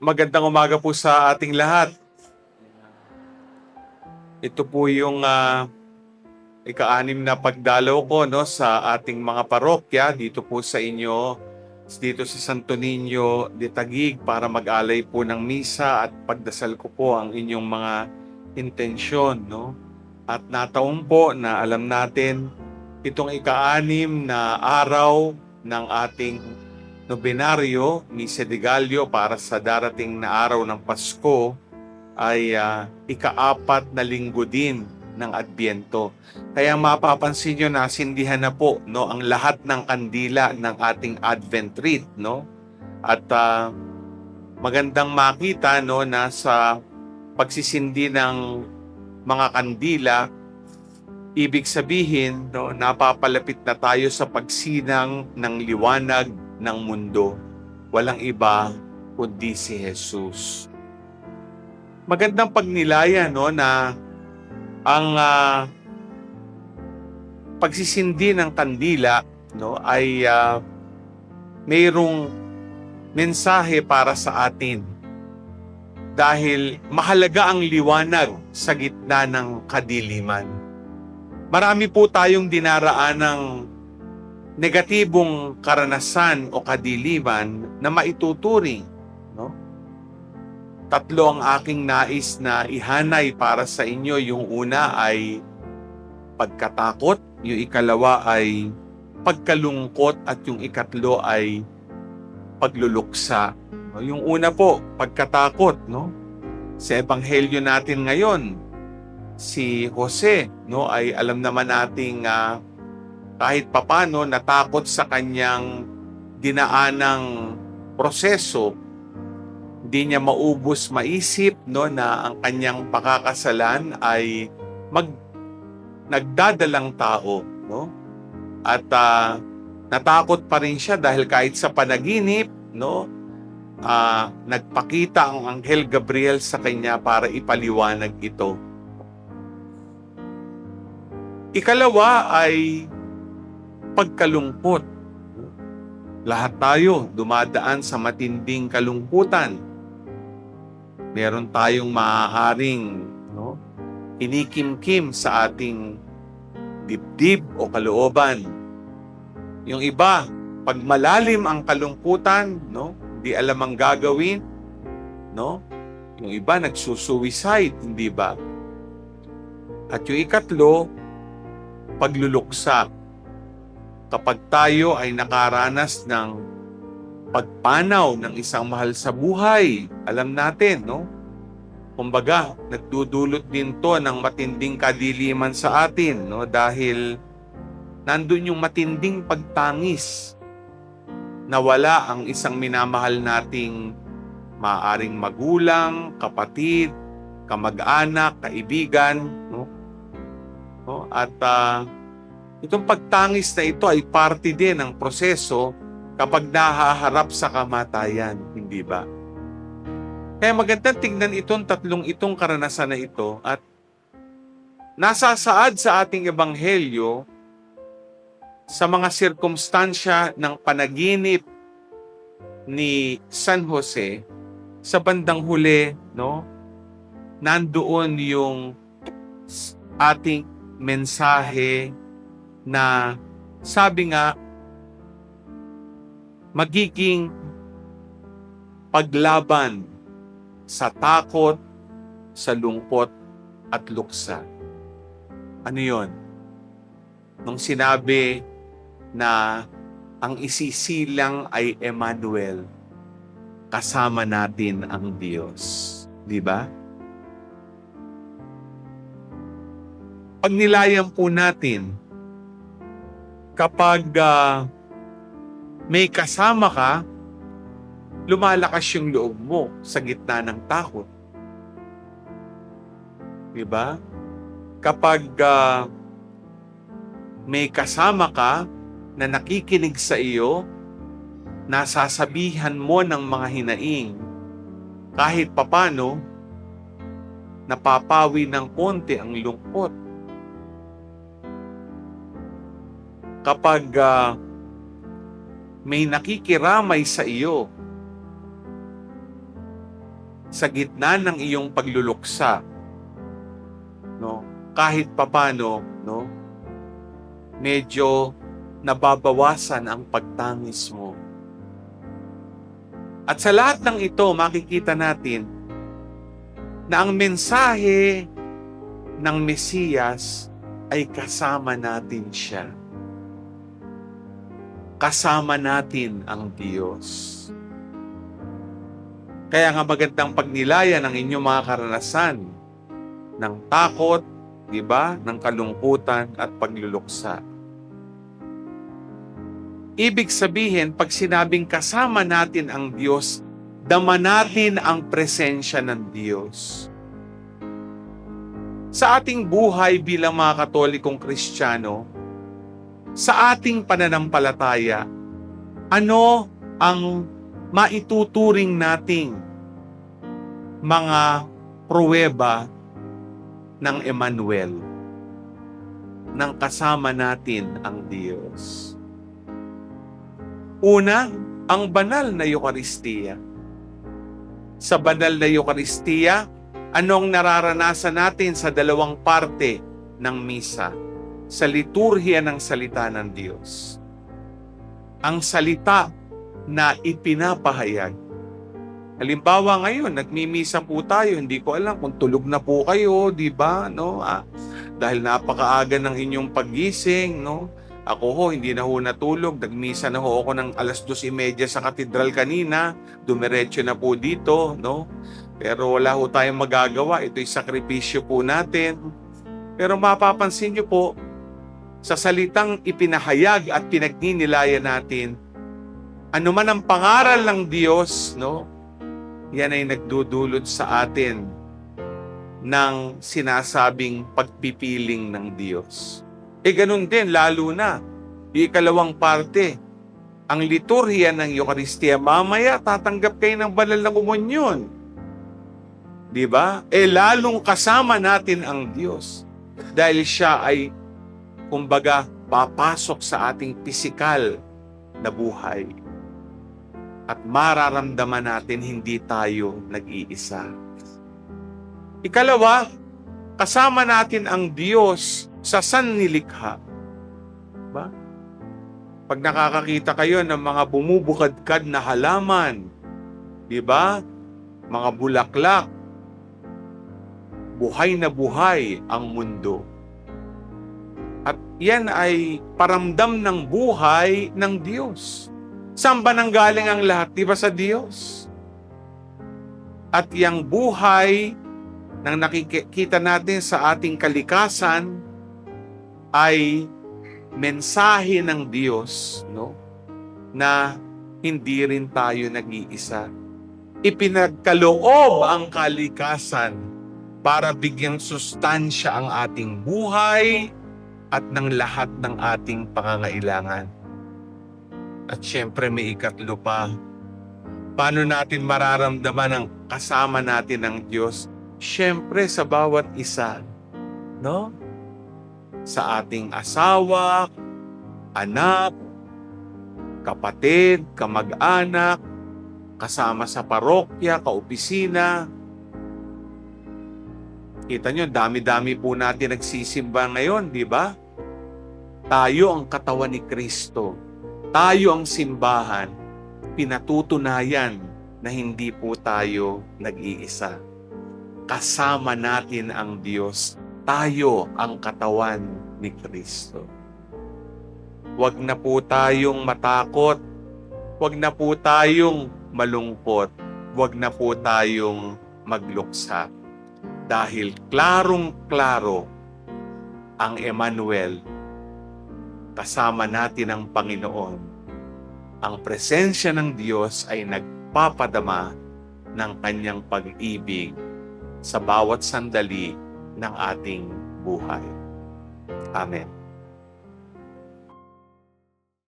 Magandang umaga po sa ating lahat. Ito po yung ika-anim na pagdalaw ko no, sa ating mga parokya dito po sa inyo, dito sa Santo Niño de Taguig para mag-alay po ng misa at pagdasal ko po ang inyong mga intensyon. No? At nataon po na alam natin itong ika-anim na araw ng ating nobenaryo, Misa de Gallo para sa darating na araw ng Pasko ay ika-apat na linggo din ng Adbyento. Kaya mapapansin nyo na sindihan na po no, ang lahat ng kandila ng ating Advent Wreath. No? At magandang makita no, na sa pagsisindi ng mga kandila, ibig sabihin, no, napapalapit na tayo sa pagsinang ng liwanag ng mundo. Walang iba kundi si Jesus. Magandang pagnilaya no, na ang pagsisindi ng kandila no, ay mayroong mensahe para sa atin. Dahil mahalaga ang liwanag sa gitna ng kadiliman. Marami po tayong dinaraan ng negatibong karanasan o kadiliman na maituturing. No? Tatlo ang aking nais na ihanay para sa inyo. Yung una ay pagkatakot, yung ikalawa ay pagkalungkot at yung ikatlo ay pagluluksa. Yung una po, pagkatakot. No? Sa ebanghelyo natin ngayon, si Jose no, ay alam naman nating kahit papano natakot sa kanyang dinaanang proseso. Hindi niya maubos maisip no, na ang kanyang pakakasalan ay nagdadalang tao. No? At natakot pa rin siya dahil kahit sa panaginip, no, nagpakita ang Anghel Gabriel sa kanya para ipaliwanag ito. Ikalawa ay pagkalungkot. Lahat tayo dumadaan sa matinding kalungkutan. Meron tayong maaaring no, kinikimkim sa ating dibdib o kalooban. Yung iba, pag malalim ang kalungkutan, no, di alam ang gagawin, no? Yung iba nagsusuicide, hindi ba? At yung ikatlo, pagluluksa. Kapag tayo ay nakaranas ng pagpanaw ng isang mahal sa buhay, alam natin, no? Kumbaga, nagdudulot din to ng matinding kadiliman sa atin, no? Dahil nandun yung matinding pagtangis. Nawala ang isang minamahal nating maaaring magulang, kapatid, kamag-anak, kaibigan, no? No? At itong pagtangis na ito ay parte din ng proseso kapag nahaharap sa kamatayan, hindi ba? Kaya magandang tingnan itong karanasan na ito at nasasaad sa ating ebanghelyo sa mga sirkumstansya ng panaginip ni San Jose. Sa bandang huli, no, nandoon yung ating mensahe na sabi nga, magiging paglaban sa takot, sa lungkot at luksa. Ano yon? Nung sinabi na ang isisilang ay Emmanuel, kasama natin ang Diyos. Di ba? Pag nilayan po natin, kapag may kasama ka, lumalakas yung loob mo sa gitna ng takot. Diba? Kapag may kasama ka na nakikinig sa iyo, nasasabihan mo ng mga hinaing, kahit papano, napapawi ng konti ang lungkot. Kapag may nakikiramay sa iyo, sa gitna ng iyong pagluluksa, no? Kahit papano, no? Medyo nababawasan ang pagtangis mo. At sa lahat ng ito, makikita natin na ang mensahe ng Mesiyas ay kasama natin siya. Kasama natin ang Diyos. Kaya nga magandang pagnilayan ang inyong mga karanasan ng takot, di ba? Ng kalungkutan at pagluluksa. Ibig sabihin, pag sinabing kasama natin ang Diyos, dama natin ang presensya ng Diyos. Sa ating buhay bilang mga Katolikong Kristiyano, sa ating pananampalataya, ano ang maituturing nating mga pruweba ng Emmanuel, ng kasama natin ang Diyos? Una, ang banal na Eucharistia. Sa banal na Eucharistia, anong nararanasan natin sa dalawang parte ng misa? Sa liturhiya ng salita ng Diyos. Ang salita na ipinapahayag. Halimbawa ngayon, nagmimisa po tayo, hindi ko alam kung tulog na po kayo, di ba? No? Dahil napakaaga ng inyong paggising, no? Ako ho, hindi na ho natulog. Nagmisa na ho ako ng 2:30 sa katedral kanina. Dumiretso na po dito, no? Pero wala ho tayong magagawa. Ito'y sakripisyo po natin. Pero mapapansin niyo po, sa salitang ipinahayag at pinagninilayan natin, ano man ang pangaral ng Diyos, no? Yan ay nagdudulot sa atin ng sinasabing pagpipiling ng Diyos. Ganun din, lalo na, ikalawang parte, ang liturhiya ng Eucharistia, mamaya tatanggap kayo ng banal na komunyon. Di ba? Lalong kasama natin ang Diyos. Dahil siya ay, kumbaga, papasok sa ating pisikal na buhay. At mararamdaman natin hindi tayo nag-iisa. Ikalawa, kasama natin ang Diyos sa sannilikha. Ba? Pag nakakakita kayo ng mga bumubukadkad na halaman, di ba? Mga bulaklak, buhay na buhay ang mundo. At yan ay paramdam ng buhay ng Diyos. Saan ba nanggaling ang lahat? Di ba sa Diyos? At yung buhay nang nakikita natin sa ating kalikasan ay mensahe ng Diyos, no? Na hindi rin tayo nag-iisa. Ipinagkaloob ang kalikasan para bigyang sustansya ang ating buhay at ng lahat ng ating pangangailangan. At syempre may ikatlo pa. Paano natin mararamdaman ang kasama natin ng Diyos? Syempre sa bawat isa, no? Sa ating asawa, anak, kapatid, kamag-anak, kasama sa parokya, kaopisina. Kita nyo, dami-dami po natin nagsisimba ngayon, di ba? Tayo ang katawan ni Kristo. Tayo ang simbahan. Pinatutunayan na hindi po tayo nag-iisa. Kasama natin ang Diyos. Tayo ang katawan ni Kristo. Huwag na po tayong matakot. Huwag na po tayong malungkot. Huwag na po tayong magluksa. Dahil klarong-klaro ang Emmanuel, kasama natin ang Panginoon. Ang presensya ng Diyos ay nagpapadama ng kanyang pag-ibig sa bawat sandali ng ating buhay. Amen.